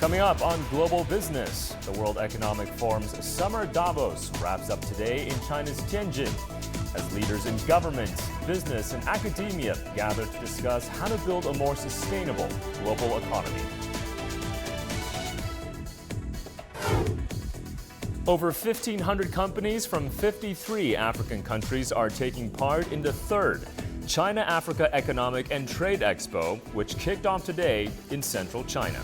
Coming up on Global Business, the World Economic Forum's Summer Davos wraps up today in China's Tianjin as leaders in government, business, and academia gather to discuss how to build a more sustainable global economy. Over 1,500 companies from 53 African countries are taking part in the third China-Africa Economic and Trade Expo, which kicked off today in central China.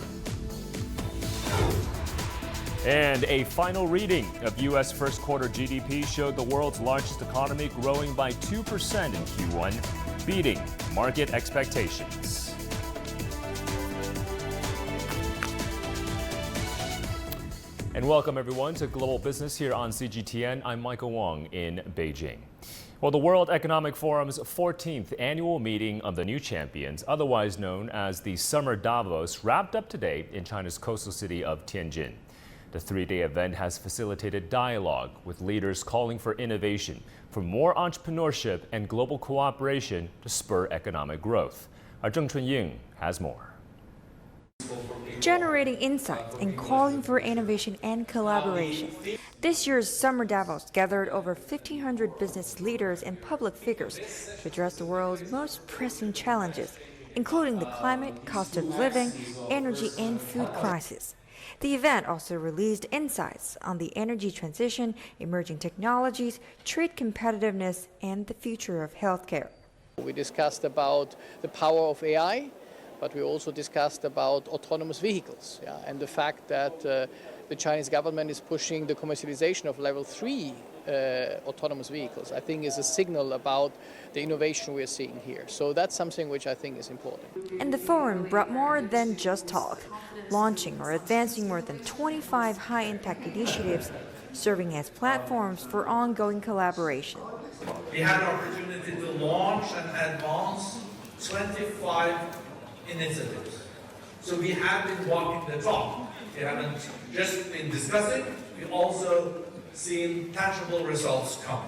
And a final reading of U.S. first quarter GDP showed the world's largest economy growing by 2% in Q1, beating market expectations. And welcome everyone to Global Business here on CGTN. I'm Michael Wong in Beijing. Well, the World Economic Forum's 14th annual meeting of the new champions, otherwise known as the Summer Davos, wrapped up today in China's coastal city of Tianjin. The three-day event has facilitated dialogue with leaders calling for innovation, for more entrepreneurship and global cooperation to spur economic growth. Our Zheng Chunying has more. Generating insights and calling for innovation and collaboration. This year's Summer Davos gathered over 1,500 business leaders and public figures to address the world's most pressing challenges, including the climate, cost of living, energy, and food crisis. The event also released insights on the energy transition, emerging technologies, trade competitiveness, and the future of healthcare. We discussed about the power of AI, but we also discussed about autonomous vehicles, and the fact that the Chinese government is pushing the commercialization of level 3 autonomous vehicles, I think is a signal about the innovation we're seeing here. So that's something which I think is important. And the forum brought more than just talk, launching or advancing more than 25 high-impact initiatives, serving as platforms for ongoing collaboration. We had the opportunity to launch and advance 25 initiatives. So we have been walking the talk. We haven't just been discussing, we also seen tangible results come.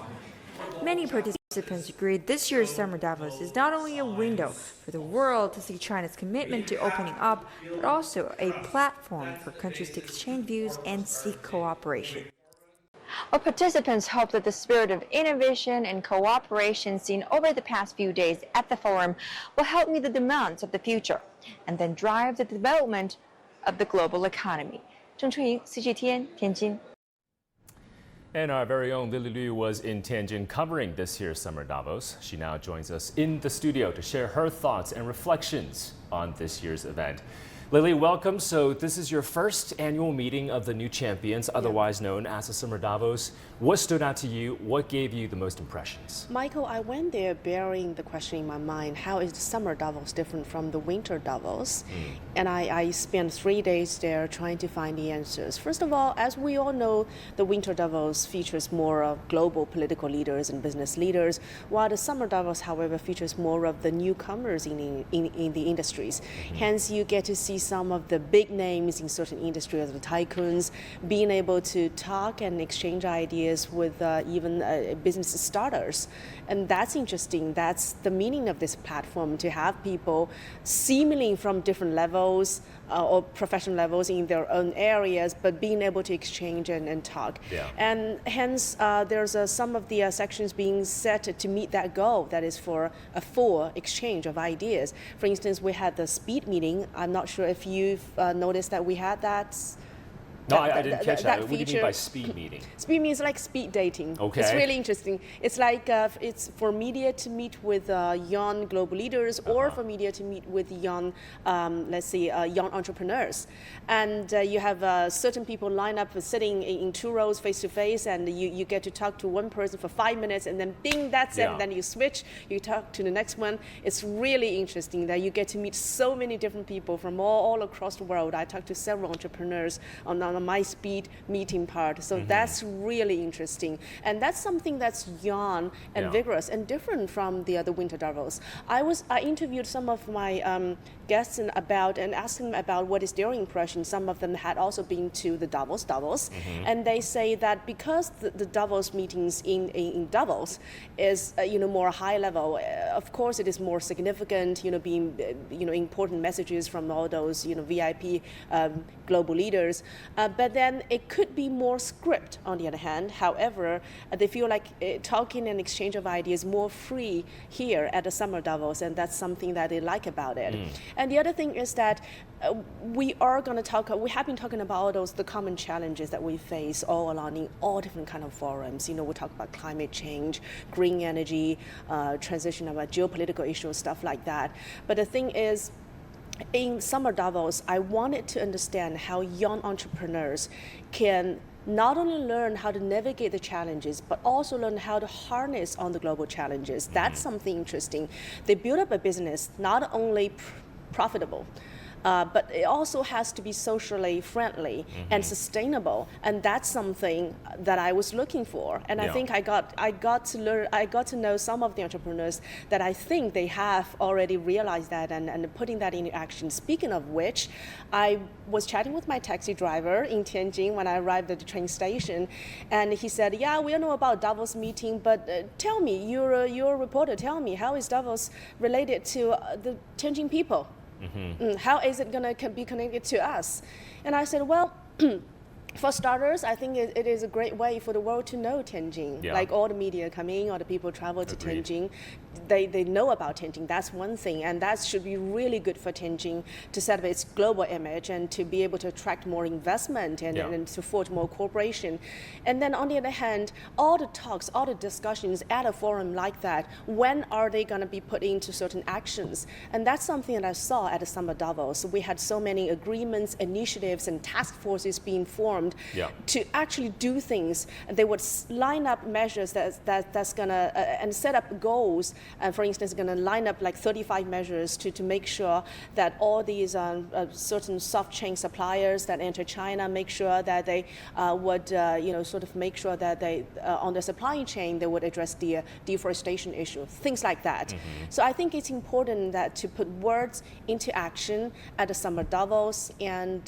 Many participants agreed this year's Summer Davos is not only a window for the world to see China's commitment to opening up, but also a platform for countries to exchange views and seek cooperation. Our participants hope that the spirit of innovation and cooperation seen over the past few days at the forum will help meet the demands of the future and then drive the development of the global economy. Zheng Chunying, CGTN, Tianjin. And our very own Lily Liu was in Tianjin covering this year's Summer Davos. She now joins us in the studio to share her thoughts and reflections on this year's event. Lily, welcome. So this is your first annual meeting of the new champions, otherwise known as the Summer Davos. What stood out to you? What gave you the most impressions? Michael, I went there bearing the question in my mind, how is the Summer Davos different from the Winter Davos? And I spent 3 days there trying to find the answers. First of all, as we all know, the Winter Davos features more of global political leaders and business leaders, while the Summer Davos, however, features more of the newcomers in the industries. Hence, you get to see some of the big names in certain industries, the tycoons, being able to talk and exchange ideas with even business starters. And that's interesting. That's the meaning of this platform, to have people seemingly from different levels or professional levels in their own areas, but being able to exchange and talk. Yeah. And hence, there's some of the sections being set to meet that goal, that is for a full exchange of ideas. For instance, we had the speed meeting. I'm not sure if you've noticed that we had that. No, I didn't catch that. What do you mean by feature. speed meeting? Speed means like speed dating. Okay. It's really interesting. It's like it's for media to meet with young global leaders, or for media to meet with young, let's say, young entrepreneurs. And you have certain people line up sitting in 2 rows face to face, and you get to talk to one person for 5 minutes, and then bing, that's it. And then you switch, you talk to the next one. It's really interesting that you get to meet so many different people from all across the world. I talked to several entrepreneurs on on my speed meeting part. So that's really interesting. And that's something that's young and vigorous and different from the other Winter Davos. I interviewed some of my guests and asked them about what is their impression. Some of them had also been to the Davos, and they say that because the Davos meetings in Davos is more high level. Of course, it is more significant. Being important messages from all those VIP global leaders. But then it could be more script. On the other hand, however, they feel like talking and exchange of ideas more free here at the Summer Davos, and that's something that they like about it. And the other thing is that we have been talking about the common challenges that we face all along in all different kind of forums. We talk about climate change, green energy, transition, about geopolitical issues, stuff like that. But the thing is, in Summer Davos, I wanted to understand how young entrepreneurs can not only learn how to navigate the challenges, but also learn how to harness on the global challenges. That's something interesting. They build up a business not only profitable, but it also has to be socially friendly and sustainable, and that's something that I was looking for. And I think I got to know some of the entrepreneurs that I think they have already realized that and putting that into action. Speaking of which, I was chatting with my taxi driver in Tianjin when I arrived at the train station, and he said, "Yeah, we know about Davos meeting, but tell me, you're a reporter. Tell me, how is Davos related to the Tianjin people?" How is it going to be connected to us? And I said, well, for starters, I think it is a great way for the world to know Tianjin. Like all the media come in, all the people travel to Tianjin, they know about Tianjin. That's one thing, and that should be really good for Tianjin to set up its global image and to be able to attract more investment and to forge more cooperation. And then on the other hand, all the talks, all the discussions at a forum like that, when are they going to be put into certain actions? And that's something that I saw at the Summer Davos. We had so many agreements, initiatives, and task forces being formed to actually do things. They would line up measures that's going to, and set up goals. For instance, going to line up like 35 measures to make sure that all these certain soft chain suppliers that enter China, make sure that they would, sort of make sure that they, on the supply chain, they would address the deforestation issue, things like that. So I think it's important that to put words into action at the Summer Davos, and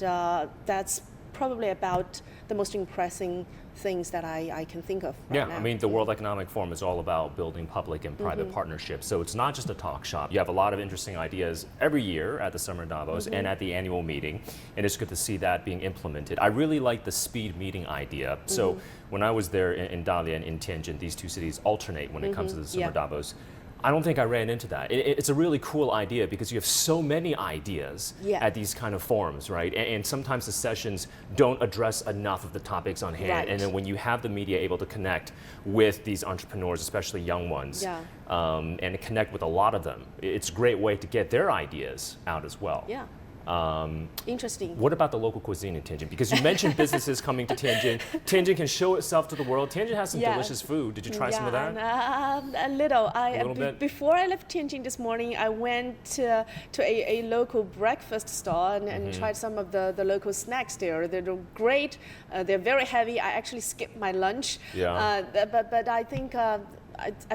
that's probably about the most impressive things that I can think of right now. I mean, the World Economic Forum is all about building public and private partnerships. So it's not just a talk shop. You have a lot of interesting ideas every year at the Summer Davos and at the annual meeting, and it's good to see that being implemented. I really like the speed meeting idea. So when I was there in Dalian, in Tianjin, these two cities alternate when it comes to the Summer Davos. I don't think I ran into that. It's a really cool idea because you have so many ideas at these kind of forums, right? And sometimes the sessions don't address enough of the topics on hand. And then when you have the media able to connect with these entrepreneurs, especially young ones, and connect with a lot of them, it's a great way to get their ideas out as well. Interesting. What about the local cuisine in Tianjin? Because you mentioned businesses coming to Tianjin. Tianjin can show itself to the world. Tianjin has some delicious food. Did you try some of that? A little. Bit? Before I left Tianjin this morning, I went to a local breakfast stall and tried some of the local snacks there. They're great. They're very heavy. I actually skipped my lunch. But I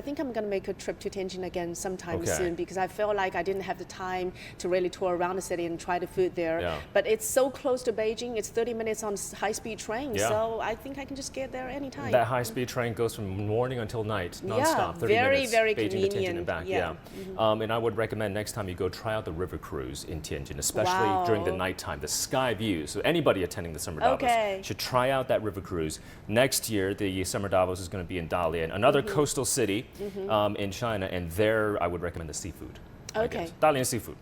think I'm going to make a trip to Tianjin again sometime soon, because I felt like I didn't have the time to really tour around the city and try the food there. But it's so close to Beijing. It's 30 minutes on high-speed train, so I think I can just get there anytime. That high-speed train goes from morning until night, nonstop, 30 minutes. Very Beijing convenient. to Tianjin and back. And I would recommend next time you go, try out the river cruise in Tianjin, especially during the nighttime, the sky view. So anybody attending the Summer Davos should try out that river cruise. Next year, the Summer Davos is going to be in Dalian, another coastal city in China, and there I would recommend the seafood. Dalian seafood.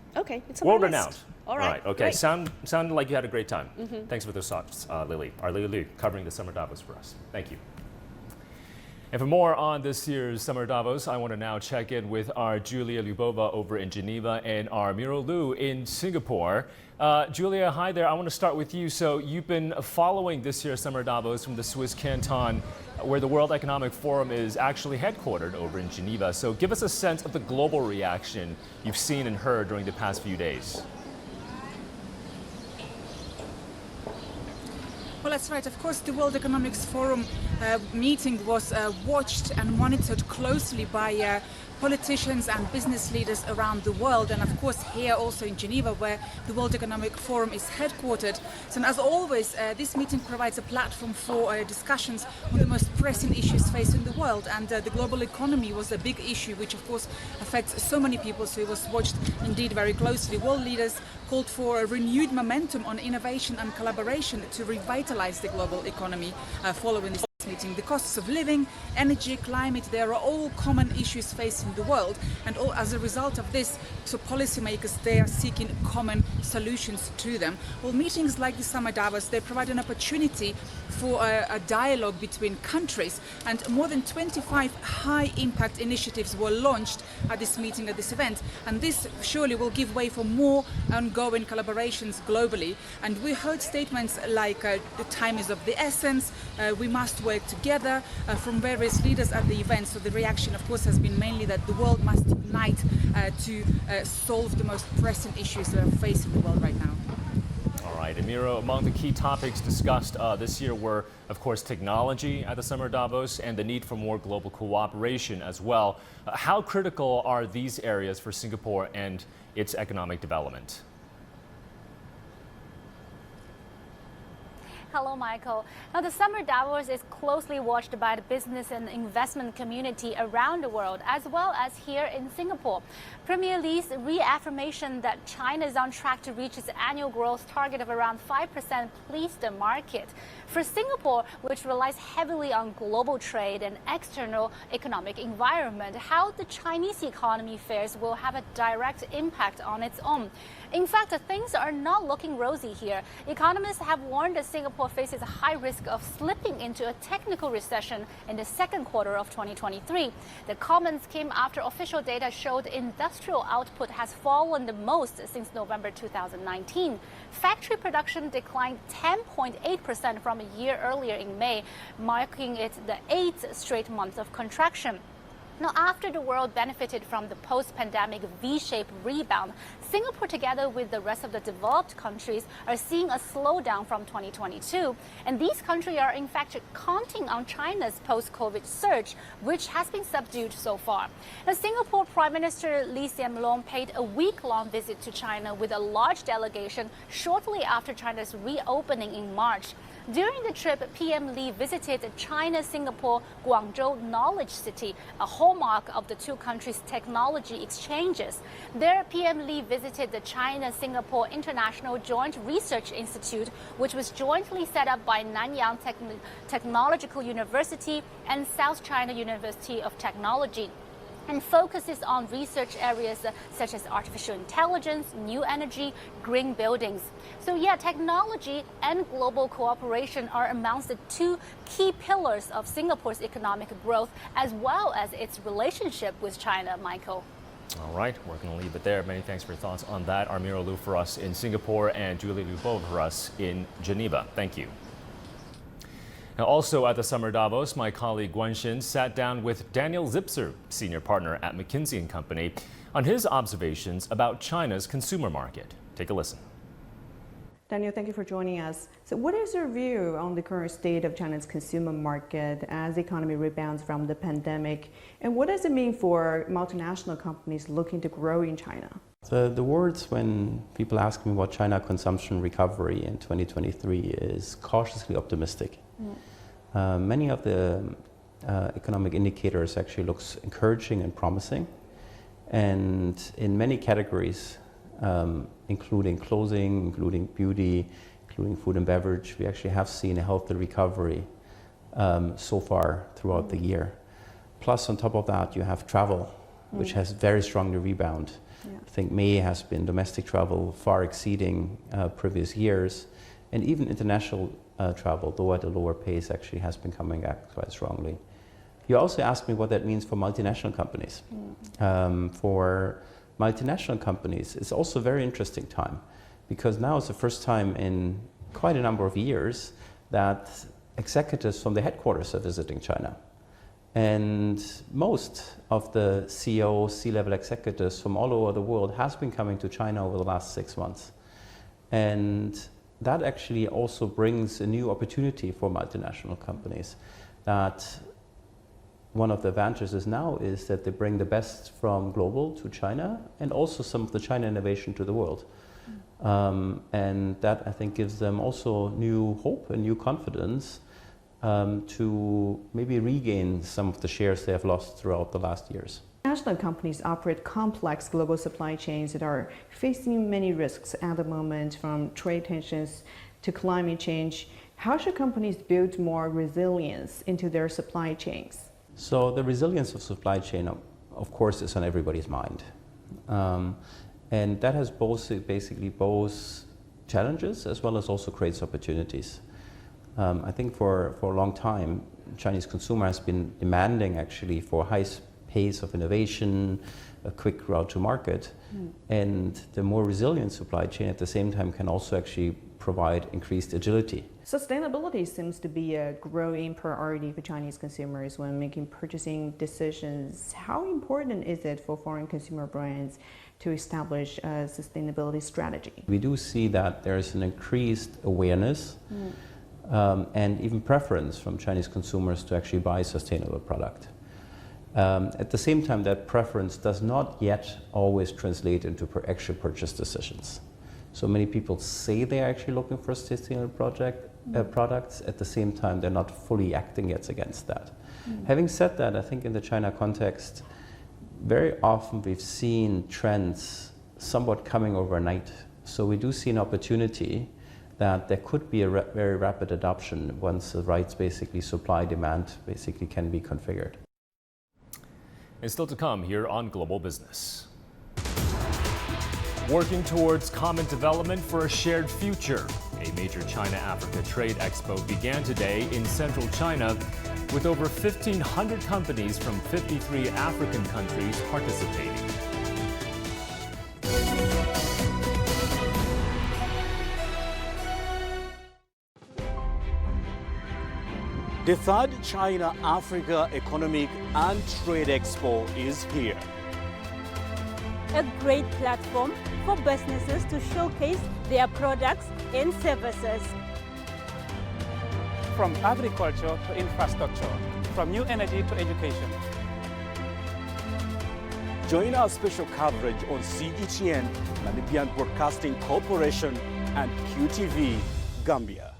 It's world renowned. All right. Okay. Sounded like you had a great time. Thanks for those thoughts, Lily. Our Lily Liu covering the Summer Davos for us. Thank you. And for more on this year's Summer Davos, I want to now check in with our Julia Lyubova over in Geneva and our Miro Liu in Singapore. Julia, hi there. I want to start with you. So you've been following this year's Summer Davos from the Swiss canton, where the World Economic Forum is actually headquartered over in Geneva. So give us a sense of the global reaction you've seen and heard during the past few days. Well, Well, that's right. Of course, the World Economic Forum meeting was watched and monitored closely by politicians and business leaders around the world, and of course here also in Geneva, where the World Economic Forum is headquartered. So, as always, this meeting provides a platform for discussions on the most pressing issues facing the world, and the global economy was a big issue which of course affects so many people, so it was watched indeed very closely. World leaders called for a renewed momentum on innovation and collaboration to revitalize the global economy following this meeting. The costs of living, energy, climate, they are all common issues facing the world, and all, as a result of this, so policymakers, they are seeking common solutions to them. Well, meetings like the Summer Davos, they provide an opportunity for a dialogue between countries, and more than 25 high-impact initiatives were launched at this meeting, at this event, and this surely will give way for more ongoing collaborations globally. And we heard statements like the time is of the essence, we must work together from various leaders at the event. So the reaction, of course, has been mainly that the world must unite to solve the most pressing issues that are facing the world right now. All right, Amira, among the key topics discussed this year were, of course, technology at the Summer Davos and the need for more global cooperation as well. How critical are these areas for Singapore and its economic development? Hello, Michael. Now, the Summer Davos is closely watched by the business and investment community around the world, as well as here in Singapore. Premier Lee's reaffirmation that China is on track to reach its annual growth target of around 5% pleased the market. For Singapore, which relies heavily on global trade and external economic environment, how the Chinese economy fares will have a direct impact on its own. In fact, things are not looking rosy here. Economists have warned that Singapore faces a high risk of slipping into a technical recession in the second quarter of 2023. The comments came after official data showed industrial output has fallen the most since November 2019. Factory production declined 10.8% from a year earlier in May, marking it the 8th straight month of contraction. Now, after the world benefited from the post-pandemic V-shaped rebound, Singapore, together with the rest of the developed countries, are seeing a slowdown from 2022. And these countries are, in fact, counting on China's post-COVID surge, which has been subdued so far. Now, Singapore Prime Minister Lee Hsien Loong paid a week-long visit to China with a large delegation shortly after China's reopening in March. During the trip, PM Lee visited China-Singapore Guangzhou Knowledge City, a hallmark of the two countries' technology exchanges. There, PM Lee visited the China-Singapore International Joint Research Institute, which was jointly set up by Nanyang Technological University and South China University of Technology, and focuses on research areas such as artificial intelligence, new energy, green buildings. So yeah, technology and global cooperation are amongst the two key pillars of Singapore's economic growth, as well as its relationship with China, Michael. All right, we're going to leave it there. Many thanks for your thoughts on that. Amira Liu for us in Singapore and Julie Liu for us in Geneva. Thank you. Now, also at the Summer Davos, my colleague Guan Shin sat down with Daniel Zipser, senior partner at McKinsey & Company, on his observations about China's consumer market. Take a listen. Daniel, thank you for joining us. So what is your view on the current state of China's consumer market as the economy rebounds from the pandemic? And what does it mean for multinational companies looking to grow in China? The words when people ask me about China consumption recovery in 2023 is cautiously optimistic. Many of the economic indicators actually looks encouraging and promising. And in many categories, including clothing, including beauty, including food and beverage, we actually have seen a healthy recovery so far throughout the year. Plus, on top of that, you have travel, which has very strongly rebounded. Yeah. I think May has been domestic travel far exceeding previous years, and even international travel, though at a lower pace, actually has been coming back quite strongly. You also asked me what that means for multinational companies. For multinational companies, it's also a very interesting time, because now it's the first time in quite a number of years that executives from the headquarters are visiting China. And most of the CEOs, C-level executives from all over the world has been coming to China over the last 6 months. And that actually also brings a new opportunity for multinational companies. That one of the advantages now is that they bring the best from global to China and also some of the China innovation to the world. And that, I think, gives them also new hope and new confidence to maybe regain some of the shares they have lost throughout the last years. National companies operate complex global supply chains that are facing many risks at the moment, from trade tensions to climate change. How should companies build more resilience into their supply chains? So the resilience of supply chain, of course, is on everybody's mind. And that has basically both challenges as well as also creates opportunities. I think for a long time, Chinese consumer has been demanding actually for high pace of innovation, a quick route to market, and the more resilient supply chain at the same time can also actually provide increased agility. Sustainability seems to be a growing priority for Chinese consumers when making purchasing decisions. How important is it for foreign consumer brands to establish a sustainability strategy? We do see that there is an increased awareness and even preference from Chinese consumers to actually buy sustainable product. At the same time, that preference does not yet always translate into actual purchase decisions. So many people say they're actually looking for sustainable products. At the same time, they're not fully acting yet against that. Having said that, I think in the China context, very often we've seen trends somewhat coming overnight. So we do see an opportunity that there could be a very rapid adoption once the right supply-demand can be configured. And still to come here on Global Business. Working towards common development for a shared future. A major China-Africa trade expo began today in central China with over 1,500 companies from 53 African countries participating. The third China-Africa Economic and Trade Expo is here. A great platform for businesses to showcase their products and services. From agriculture to infrastructure, from new energy to education. Join our special coverage on CGTN, Namibian Broadcasting Corporation, and QTV, Gambia.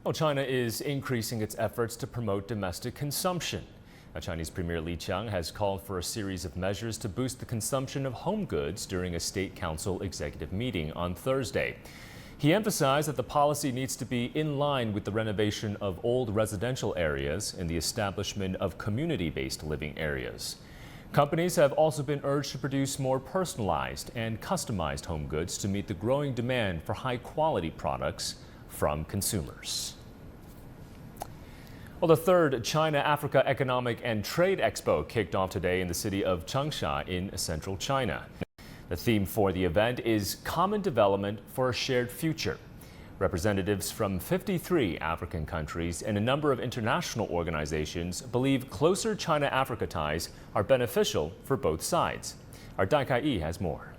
Well, China is increasing its efforts to promote domestic consumption. Chinese Premier Li Qiang has called for a series of measures to boost the consumption of home goods during a State Council executive meeting on Thursday. He emphasized that the policy needs to be in line with the renovation of old residential areas and the establishment of community-based living areas. Companies have also been urged to produce more personalized and customized home goods to meet the growing demand for high-quality products from consumers. Well, the third China-Africa Economic and Trade Expo kicked off today in the city of Changsha in central China. The theme for the event is Common Development for a Shared Future. Representatives from 53 African countries and a number of international organizations believe closer China-Africa ties are beneficial for both sides. Our Dai Kai-yi has more.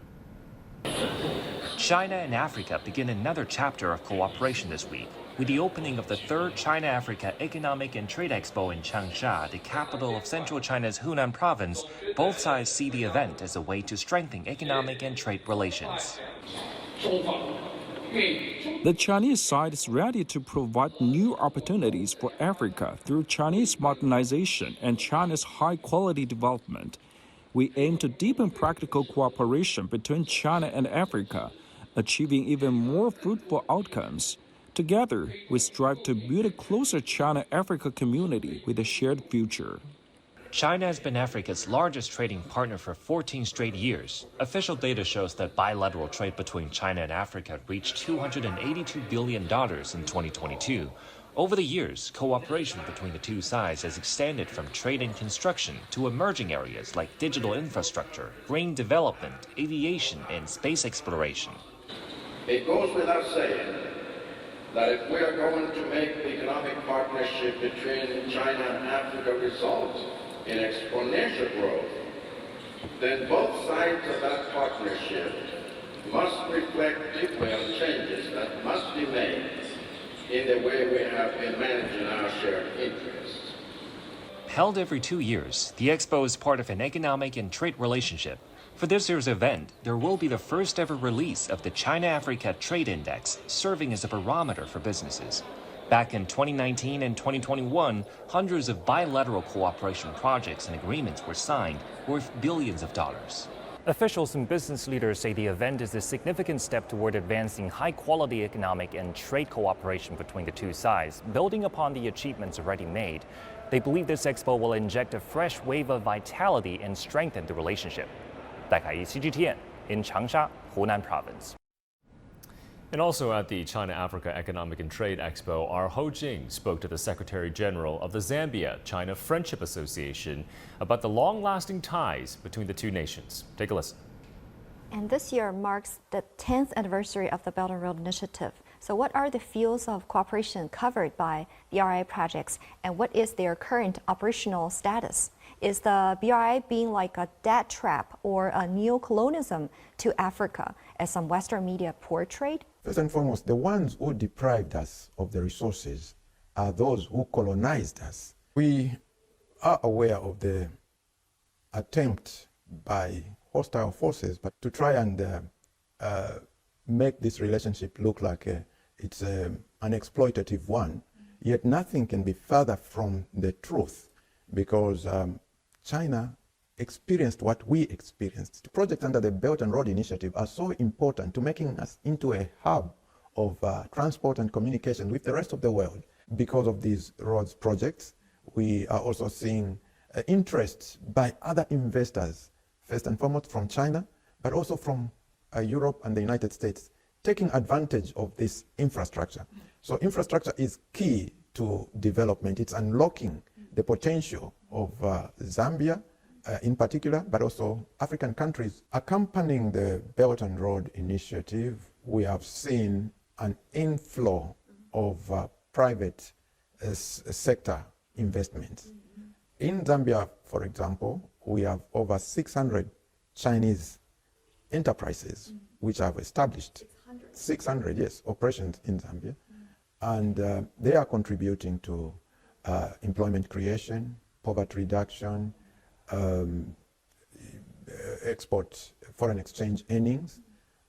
China and Africa begin another chapter of cooperation this week with the opening of the third China-Africa Economic and Trade Expo in Changsha, the capital of central China's Hunan province. Both sides see the event as a way to strengthen economic and trade relations. The Chinese side is ready to provide new opportunities for Africa through Chinese modernization and China's high-quality development. We aim to deepen practical cooperation between China and Africa, achieving even more fruitful outcomes. Together, we strive to build a closer China-Africa community with a shared future. China has been Africa's largest trading partner for 14 straight years. Official data shows that bilateral trade between China and Africa reached $282 billion in 2022. Over the years, cooperation between the two sides has extended from trade and construction to emerging areas like digital infrastructure, green development, aviation, and space exploration. It goes without saying that if we are going to make the economic partnership between China and Africa result in exponential growth, then both sides of that partnership must reflect deeply on changes that must be made in the way we have been managing our shared interests. Held every 2 years, the expo is part of an economic and trade relationship. For this year's event, there will be the first ever release of the China-Africa Trade Index, serving as a barometer for businesses. Back in 2019 and 2021, hundreds of bilateral cooperation projects and agreements were signed, worth billions of dollars. Officials and business leaders say the event is a significant step toward advancing high-quality economic and trade cooperation between the two sides, building upon the achievements already made. They believe this expo will inject a fresh wave of vitality and strengthen the relationship. 戴凯一 CGTN in Changsha, Hunan Province. And also at the China-Africa Economic and Trade Expo, our Ho Jing spoke to the Secretary General of the Zambia-China Friendship Association about the long-lasting ties between the two nations. Take a listen. And this year marks the 10th anniversary of the Belt and Road Initiative. So what are the fields of cooperation covered by BRI projects, and what is their current operational status? Is the BRI being like a debt trap or a neo-colonialism to Africa, as some Western media portrayed? First and foremost, the ones who deprived us of the resources are those who colonized us. We are aware of the attempt by hostile forces, but to try and make this relationship look like it's an exploitative one, yet nothing can be further from the truth, because China experienced what we experienced. Projects under the Belt and Road Initiative are so important to making us into a hub of transport and communication with the rest of the world. Because of these roads projects, we are also seeing interest by other investors, first and foremost from China, but also from Europe and the United States, taking advantage of this infrastructure. So infrastructure is key to development. It's unlocking the potential of Zambia, in particular, but also African countries. Accompanying the Belt and Road Initiative, we have seen an inflow of private sector investments. In Zambia, for example, we have over 600 Chinese enterprises which have established 600, yes, operations in Zambia, and they are contributing to employment creation, poverty reduction, export, foreign exchange earnings,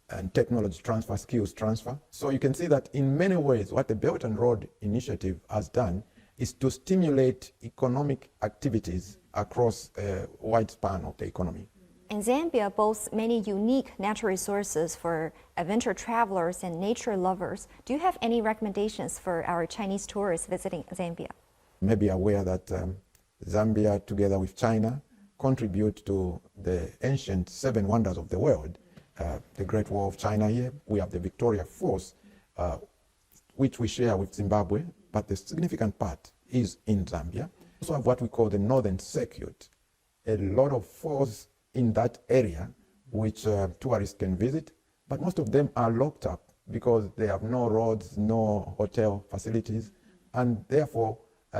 and technology transfer, skills transfer. So you can see that in many ways what the Belt and Road Initiative has done is to stimulate economic activities across a wide span of the economy. And Zambia boasts many unique natural resources for adventure travelers and nature lovers. Do you have any recommendations for our Chinese tourists visiting Zambia? You may be aware that Zambia, together with China, contribute to the ancient 7 wonders of the world. The Great Wall of China here, we have the Victoria Falls, which we share with Zimbabwe, but the significant part is in Zambia. We also have what we call the Northern Circuit, a lot of falls in that area which tourists can visit, but most of them are locked up because they have no roads, no hotel facilities, and therefore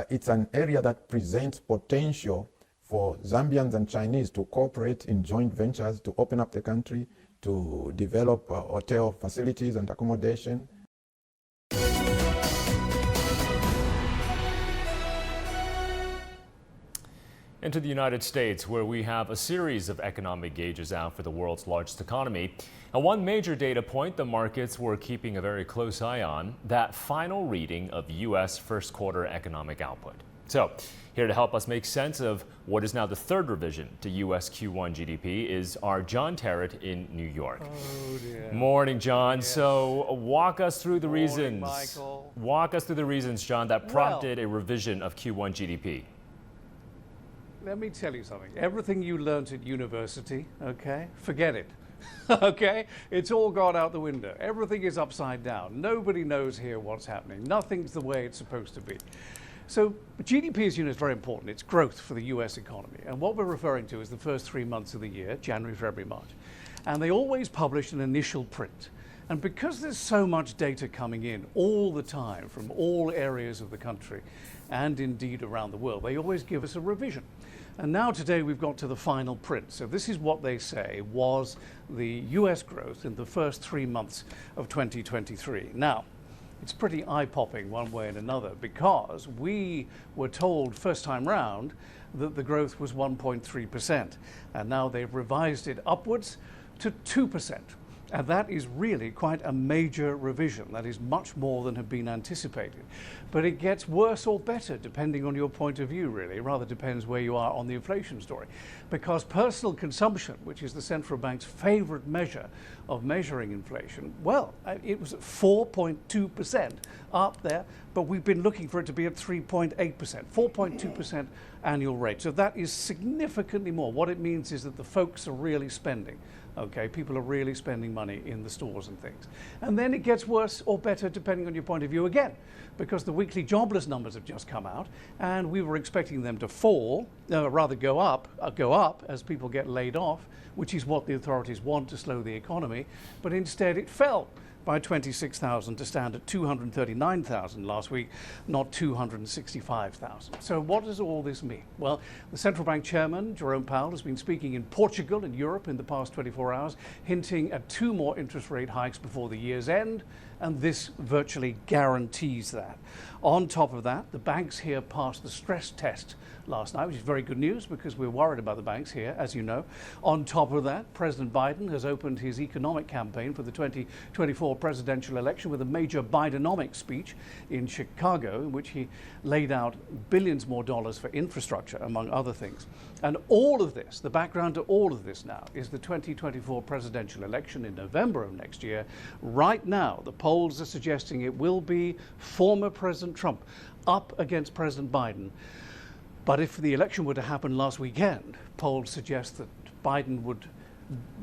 it's an area that presents potential for Zambians and Chinese to cooperate in joint ventures to open up the country, to develop hotel facilities and accommodation. Into the United States, where we have a series of economic gauges out for the world's largest economy. And one major data point the markets were keeping a very close eye on, that final reading of U.S. first quarter economic output. So, here to help us make sense of what is now the third revision to U.S. Q1 GDP is our John Terrett in New York. Oh dear. Morning, John. Yes. So walk us through the reasons. Michael. Walk us through the reasons, John, that prompted a revision of Q1 GDP. Let me tell you something. Everything you learned at university, okay, forget it. Okay? It's all gone out the window. Everything is upside down. Nobody knows here what's happening. Nothing's the way it's supposed to be. So GDP, as you know, is very important. It's growth for the US economy. And what we're referring to is the first 3 months of the year, January, February, March. And they always publish an initial print. And because there's so much data coming in all the time from all areas of the country and indeed around the world, they always give us a revision. And now today we've got to the final print. So this is what they say was the US growth in the first 3 months of 2023. Now, it's pretty eye-popping one way and another, because we were told first time round that the growth was 1.3%. And now they've revised it upwards to 2%. And that is really quite a major revision. That is much more than had been anticipated. But it gets worse or better depending on your point of view, really. It rather depends where you are on the inflation story. Because personal consumption, which is the central bank's favorite measure of measuring inflation, well, it was at 4.2% up there, but we've been looking for it to be at 3.8%, 4.2% annual rate. So that is significantly more. What it means is that the folks are really spending. Okay, people are really spending money in the stores and things. And then it gets worse or better depending on your point of view again, because the weekly jobless numbers have just come out, and we were expecting them to fall, rather go up as people get laid off, which is what the authorities want to slow the economy, but instead it fell by 26,000 to stand at 239,000 last week, not 265,000. So what does all this mean? Well, the central bank chairman, Jerome Powell, has been speaking in Portugal and Europe in the past 24 hours, hinting at 2 more interest rate hikes before the year's end, and this virtually guarantees that. On top of that, the banks here passed the stress test last night, which is very good news because we're worried about the banks here, as you know. On top of that, President Biden has opened his economic campaign for the 2024 presidential election with a major Bidenomics speech in Chicago, in which he laid out billions more dollars for infrastructure, among other things. And all of this, the background to all of this now, is the 2024 presidential election in November of next year. Right now, the polls are suggesting it will be former President Trump up against President Biden. But if the election were to happen last weekend, polls suggest that Biden would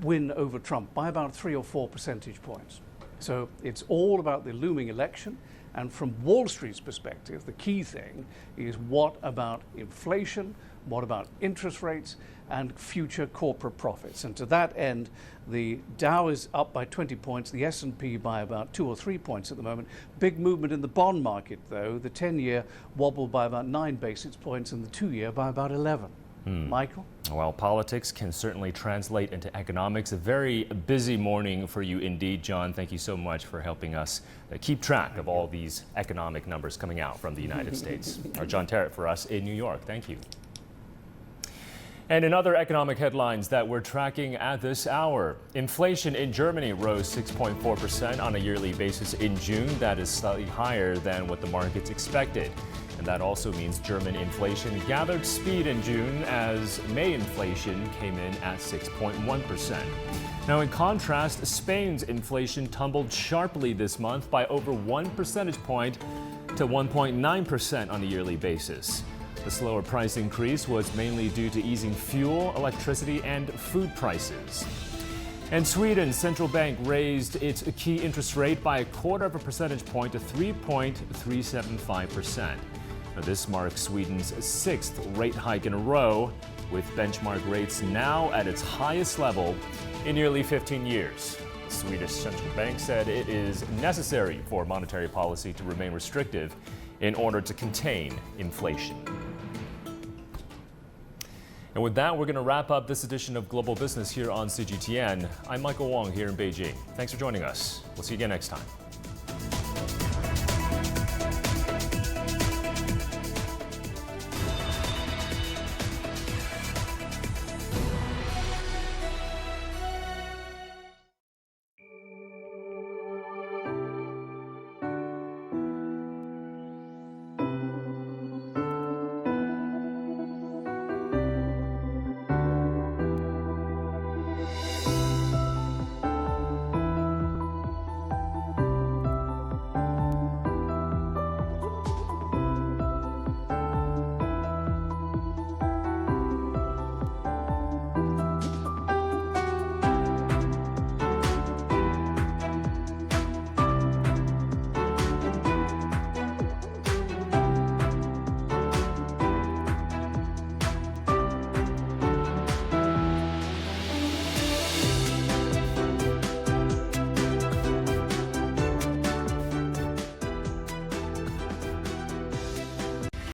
win over Trump by about 3 or 4 percentage points. So it's all about the looming election. And from Wall Street's perspective, the key thing is what about inflation, what about interest rates, and future corporate profits. And to that end, the Dow is up by 20 points, the S&P by about 2 or 3 points at the moment. Big movement in the bond market, though. The 10-year wobbled by about 9 basis points and the 2-year by about 11. Michael? Well, politics can certainly translate into economics. A very busy morning for you indeed, John. Thank you so much for helping us keep track of all these economic numbers coming out from the United States. Our John Terrett for us in New York. Thank you. And in other economic headlines that we're tracking at this hour, inflation in Germany rose 6.4% on a yearly basis in June. That is slightly higher than what the markets expected. And that also means German inflation gathered speed in June as May inflation came in at 6.1%. Now, in contrast, Spain's inflation tumbled sharply this month by over 1 percentage point to 1.9% on a yearly basis. The slower price increase was mainly due to easing fuel, electricity, and food prices. And Sweden's central bank raised its key interest rate by 0.25 percentage point to 3.375%. Now, this marks Sweden's 6th rate hike in a row, with benchmark rates now at its highest level in nearly 15 years. The Swedish central bank said it is necessary for monetary policy to remain restrictive in order to contain inflation. And with that, we're going to wrap up this edition of Global Business here on CGTN. I'm Michael Wong here in Beijing. Thanks for joining us. We'll see you again next time.